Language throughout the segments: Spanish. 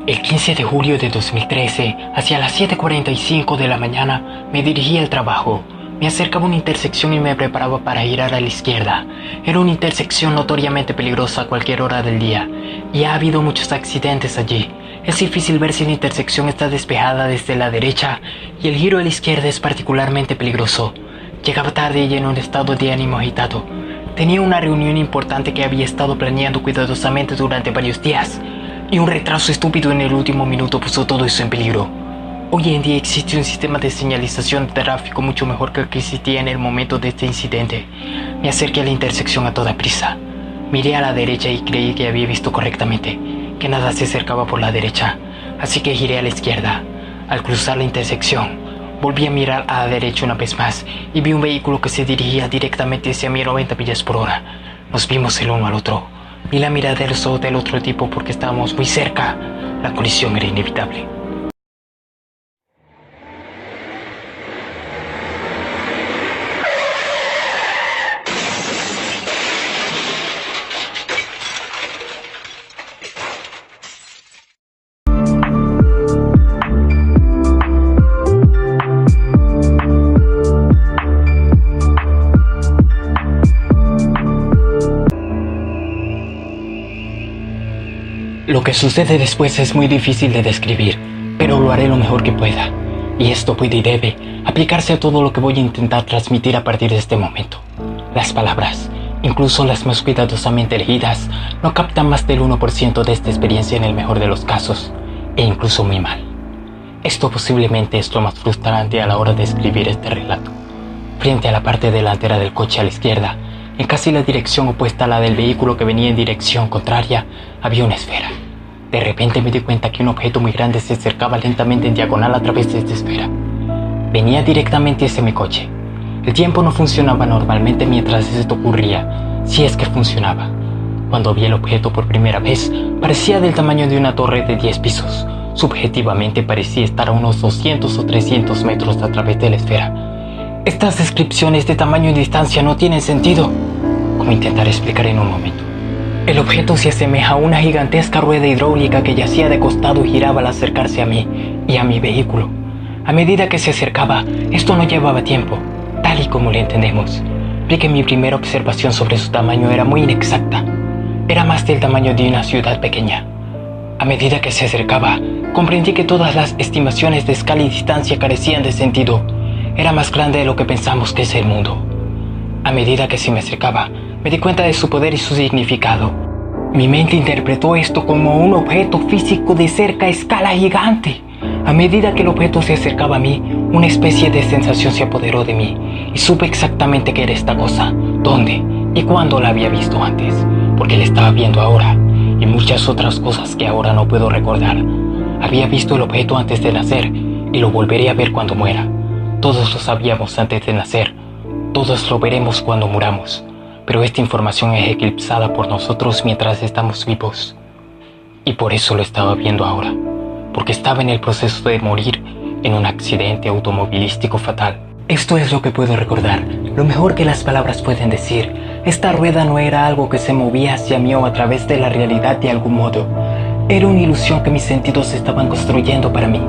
El 15 de julio de 2013, hacia las 7:45 de la mañana, me dirigí al trabajo. Me acercaba a una intersección y me preparaba para girar a la izquierda. Era una intersección notoriamente peligrosa a cualquier hora del día, y ha habido muchos accidentes allí. Es difícil ver si la intersección está despejada desde la derecha, y el giro a la izquierda es particularmente peligroso. Llegaba tarde y en un estado de ánimo agitado. Tenía una reunión importante que había estado planeando cuidadosamente durante varios días, y un retraso estúpido en el último minuto puso todo eso en peligro. Hoy en día existe un sistema de señalización de tráfico mucho mejor que el que existía en el momento de este incidente. Me acerqué a la intersección a toda prisa. Miré a la derecha y creí que había visto correctamente, que nada se acercaba por la derecha, así que giré a la izquierda. Al cruzar la intersección, volví a mirar a la derecha una vez más y vi un vehículo que se dirigía directamente hacia mí a 90 millas por hora. Nos vimos el uno al otro. Vi la mirada del otro tipo porque estábamos muy cerca. La colisión era inevitable. Lo que sucede después es muy difícil de describir, pero lo haré lo mejor que pueda. Y esto puede y debe aplicarse a todo lo que voy a intentar transmitir a partir de este momento. Las palabras, incluso las más cuidadosamente elegidas, no captan más del 1% de esta experiencia en el mejor de los casos, e incluso muy mal. Esto posiblemente es lo más frustrante a la hora de escribir este relato. Frente a la parte delantera del coche a la izquierda, en casi la dirección opuesta a la del vehículo que venía en dirección contraria, había una esfera. De repente me di cuenta que un objeto muy grande se acercaba lentamente en diagonal a través de esta esfera. Venía directamente hacia mi coche. El tiempo no funcionaba normalmente mientras esto ocurría, si es que funcionaba. Cuando vi el objeto por primera vez, parecía del tamaño de una torre de 10 pisos. Subjetivamente parecía estar a unos 200 o 300 metros a través de la esfera. Estas descripciones de tamaño y distancia no tienen sentido, como intentaré explicar en un momento. El objeto se asemeja a una gigantesca rueda hidráulica que yacía de costado y giraba al acercarse a mí y a mi vehículo. A medida que se acercaba, esto no llevaba tiempo, tal y como lo entendemos. Vi que mi primera observación sobre su tamaño era muy inexacta. Era más del tamaño de una ciudad pequeña. A medida que se acercaba, comprendí que todas las estimaciones de escala y distancia carecían de sentido. Era más grande de lo que pensamos que es el mundo. A medida que se me acercaba, me di cuenta de su poder y su significado. Mi mente interpretó esto como un objeto físico de cerca a escala gigante. A medida que el objeto se acercaba a mí, una especie de sensación se apoderó de mí y supe exactamente qué era esta cosa, dónde y cuándo la había visto antes, porque la estaba viendo ahora y muchas otras cosas que ahora no puedo recordar. Había visto el objeto antes de nacer y lo volveré a ver cuando muera. Todos lo sabíamos antes de nacer, todos lo veremos cuando muramos, pero esta información es eclipsada por nosotros mientras estamos vivos. Y por eso lo estaba viendo ahora, porque estaba en el proceso de morir en un accidente automovilístico fatal. Esto es lo que puedo recordar, lo mejor que las palabras pueden decir. Esta rueda no era algo que se movía hacia mí o a través de la realidad de algún modo. Era una ilusión que mis sentidos estaban construyendo para mí.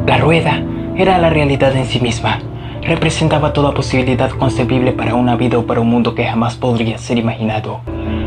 La rueda era la realidad en sí misma. Representaba toda posibilidad concebible para una vida o para un mundo que jamás podría ser imaginado.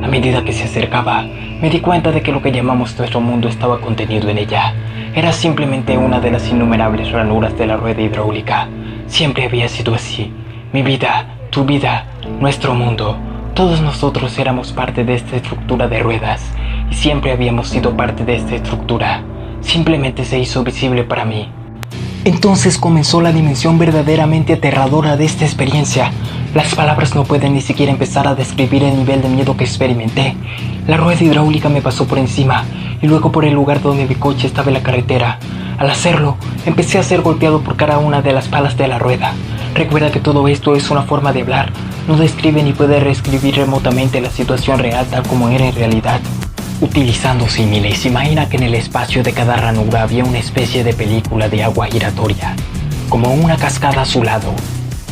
A medida que se acercaba, me di cuenta de que lo que llamamos nuestro mundo estaba contenido en ella. Era simplemente una de las innumerables ranuras de la rueda hidráulica. Siempre había sido así. Mi vida, tu vida, nuestro mundo. Todos nosotros éramos parte de esta estructura de ruedas y siempre habíamos sido parte de esta estructura. Simplemente se hizo visible para mí. Entonces comenzó la dimensión verdaderamente aterradora de esta experiencia. Las palabras no pueden ni siquiera empezar a describir el nivel de miedo que experimenté. La rueda hidráulica me pasó por encima y luego por el lugar donde mi coche estaba en la carretera. Al hacerlo, empecé a ser golpeado por cada una de las palas de la rueda. Recuerda que todo esto es una forma de hablar. No describe ni puede reescribir remotamente la situación real tal como era en realidad. Utilizando símiles, imagina que en el espacio de cada ranura había una especie de película de agua giratoria, como una cascada a su lado.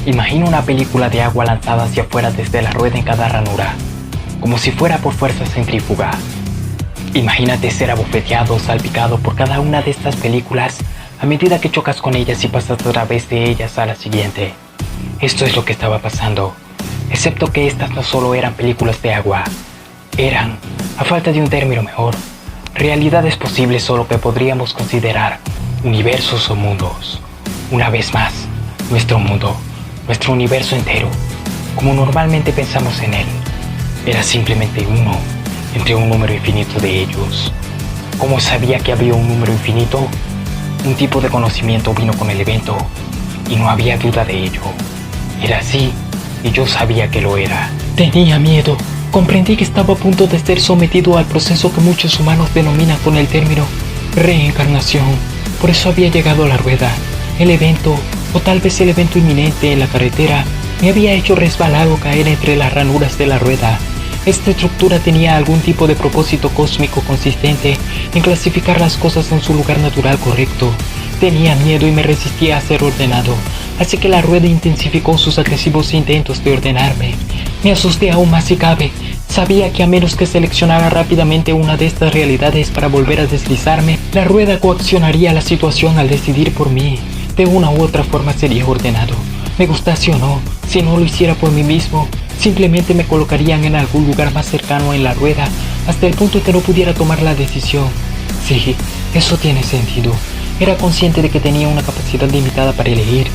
Imagina una película de agua lanzada hacia afuera desde la rueda en cada ranura, como si fuera por fuerza centrífuga. Imagínate ser abofeteado o salpicado por cada una de estas películas a medida que chocas con ellas y pasas a través de ellas a la siguiente. Esto es lo que estaba pasando, excepto que estas no solo eran películas de agua, eran, a falta de un término mejor, realidades posibles o lo que podríamos considerar universos o mundos. Una vez más, nuestro mundo, nuestro universo entero, como normalmente pensamos en él, era simplemente uno entre un número infinito de ellos. ¿Cómo sabía que había un número infinito? Un tipo de conocimiento vino con el evento y no había duda de ello. Era así y yo sabía que lo era. Tenía miedo. Comprendí que estaba a punto de ser sometido al proceso que muchos humanos denominan con el término reencarnación. Por eso había llegado a la rueda. El evento, o tal vez el evento inminente en la carretera, me había hecho resbalar o caer entre las ranuras de la rueda. Esta estructura tenía algún tipo de propósito cósmico consistente en clasificar las cosas en su lugar natural correcto. Tenía miedo y me resistía a ser ordenado, así que la rueda intensificó sus agresivos intentos de ordenarme. Me asusté aún más si cabe. Sabía que a menos que seleccionara rápidamente una de estas realidades para volver a deslizarme, la rueda coaccionaría la situación al decidir por mí. De una u otra forma sería ordenado. Me gustase o no, si no lo hiciera por mí mismo, simplemente me colocarían en algún lugar más cercano en la rueda hasta el punto que no pudiera tomar la decisión. Sí, eso tiene sentido. Era consciente de que tenía una capacidad limitada para elegir,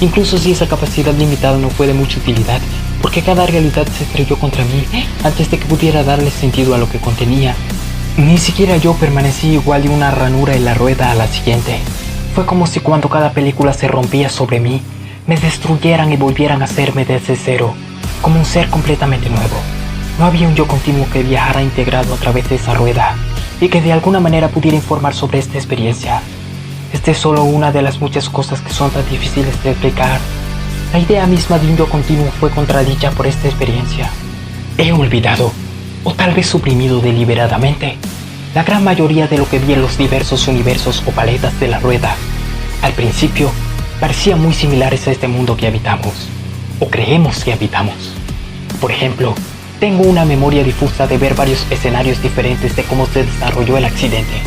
incluso si esa capacidad limitada no fue de mucha utilidad, porque cada realidad se estrelló contra mí antes de que pudiera darle sentido a lo que contenía. Ni siquiera yo permanecí igual de una ranura en la rueda a la siguiente. Fue como si cuando cada película se rompía sobre mí, me destruyeran y volvieran a hacerme desde cero, como un ser completamente nuevo. No había un yo continuo que viajara integrado a través de esa rueda y que de alguna manera pudiera informar sobre esta experiencia. Esta es solo una de las muchas cosas que son tan difíciles de explicar. La idea misma de un yo continuo fue contradicha por esta experiencia. He olvidado, o tal vez suprimido deliberadamente, la gran mayoría de lo que vi en los diversos universos o paletas de la rueda. Al principio, parecían muy similares a este mundo que habitamos, o creemos que habitamos. Por ejemplo, tengo una memoria difusa de ver varios escenarios diferentes de cómo se desarrolló el accidente.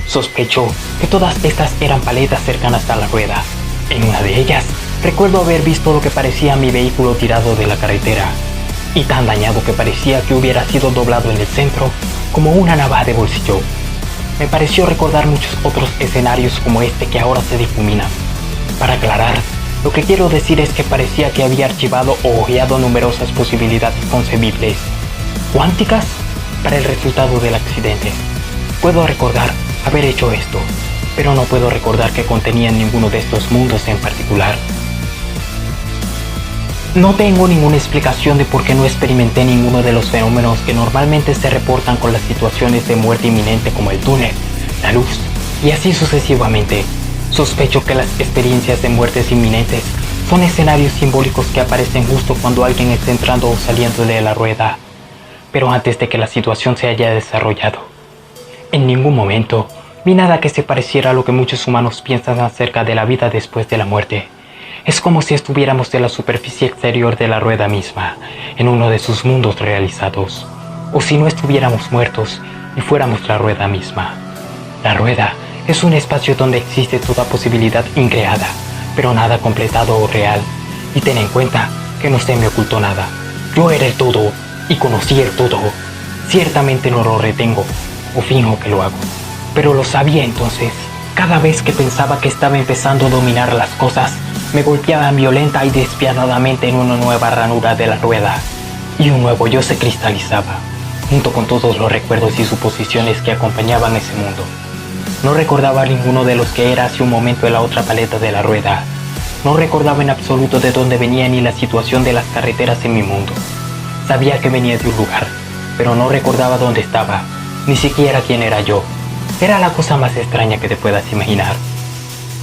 Sospecho que todas estas eran paletas cercanas a la rueda. En una de ellas, recuerdo haber visto lo que parecía mi vehículo tirado de la carretera, y tan dañado que parecía que hubiera sido doblado en el centro como una navaja de bolsillo. Me pareció recordar muchos otros escenarios como este que ahora se difuminan. Para aclarar, lo que quiero decir es que parecía que había archivado o hojeado numerosas posibilidades concebibles, cuánticas, para el resultado del accidente. Puedo recordar haber hecho esto, pero no puedo recordar que contenían ninguno de estos mundos en particular. No tengo ninguna explicación de por qué no experimenté ninguno de los fenómenos que normalmente se reportan con las situaciones de muerte inminente como el túnel, la luz, y así sucesivamente. Sospecho que las experiencias de muertes inminentes son escenarios simbólicos que aparecen justo cuando alguien está entrando o saliendo de la rueda, pero antes de que la situación se haya desarrollado. En ningún momento vi nada que se pareciera a lo que muchos humanos piensan acerca de la vida después de la muerte. Es como si estuviéramos en la superficie exterior de la rueda misma, en uno de sus mundos realizados, o si no estuviéramos muertos y fuéramos la rueda misma. La rueda es un espacio donde existe toda posibilidad increada, pero nada completado o real. Y ten en cuenta que no se me ocultó nada. Yo era el todo y conocí el todo. Ciertamente no lo retengo o finjo que lo hago, pero lo sabía entonces. Cada vez que pensaba que estaba empezando a dominar las cosas, me golpeaban violenta y despiadadamente en una nueva ranura de la rueda, y un nuevo yo se cristalizaba, junto con todos los recuerdos y suposiciones que acompañaban ese mundo. No recordaba ninguno de los que era hace un momento en la otra paleta de la rueda. No recordaba en absoluto de dónde venía ni la situación de las carreteras en mi mundo. Sabía que venía de un lugar, pero no recordaba dónde estaba, ni siquiera quién era yo. Era la cosa más extraña que te puedas imaginar.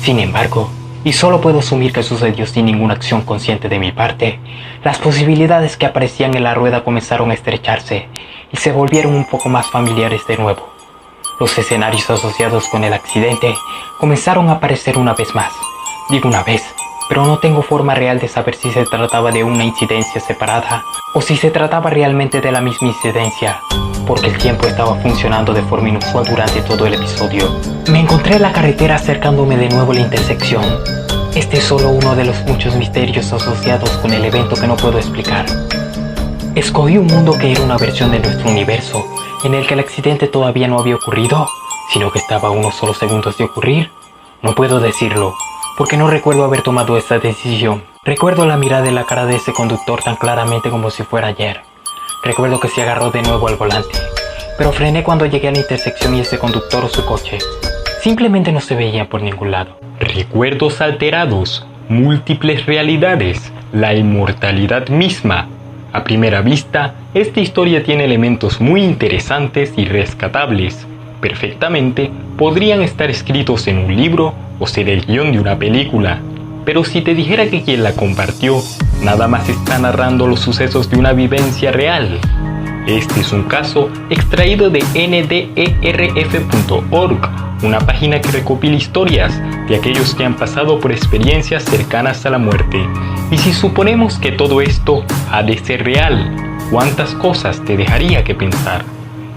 Sin embargo, y solo puedo asumir que sucedió sin ninguna acción consciente de mi parte, las posibilidades que aparecían en la rueda comenzaron a estrecharse y se volvieron un poco más familiares de nuevo. Los escenarios asociados con el accidente comenzaron a aparecer una vez más. Digo una vez, pero no tengo forma real de saber si se trataba de una incidencia separada o si se trataba realmente de la misma incidencia. porque el tiempo estaba funcionando de forma inusual durante todo el episodio. Me encontré en la carretera acercándome de nuevo a la intersección. Este es solo uno de los muchos misterios asociados con el evento que no puedo explicar. Escogí un mundo que era una versión de nuestro universo, en el que el accidente todavía no había ocurrido, sino que estaba a unos solo segundos de ocurrir. No puedo decirlo, porque no recuerdo haber tomado esta decisión. Recuerdo la mirada en la cara de ese conductor tan claramente como si fuera ayer. Recuerdo que se agarró de nuevo al volante, pero frené cuando llegué a la intersección y ese conductor o su coche simplemente no se veía por ningún lado. Recuerdos alterados, múltiples realidades, la inmortalidad misma. A primera vista, esta historia tiene elementos muy interesantes y rescatables. Perfectamente podrían estar escritos en un libro o ser el guión de una película. Pero si te dijera que quien la compartió nada más está narrando los sucesos de una vivencia real. Este es un caso extraído de nderf.org, una página que recopila historias de aquellos que han pasado por experiencias cercanas a la muerte. Y si suponemos que todo esto ha de ser real, ¿cuántas cosas te dejaría que pensar?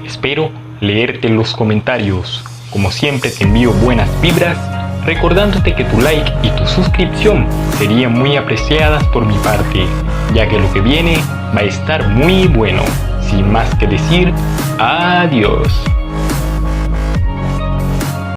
Espero leerte en los comentarios. Como siempre te envío buenas vibras, recordándote que tu like y tu suscripción serían muy apreciadas por mi parte, ya que lo que viene va a estar muy bueno. Sin más que decir, adiós.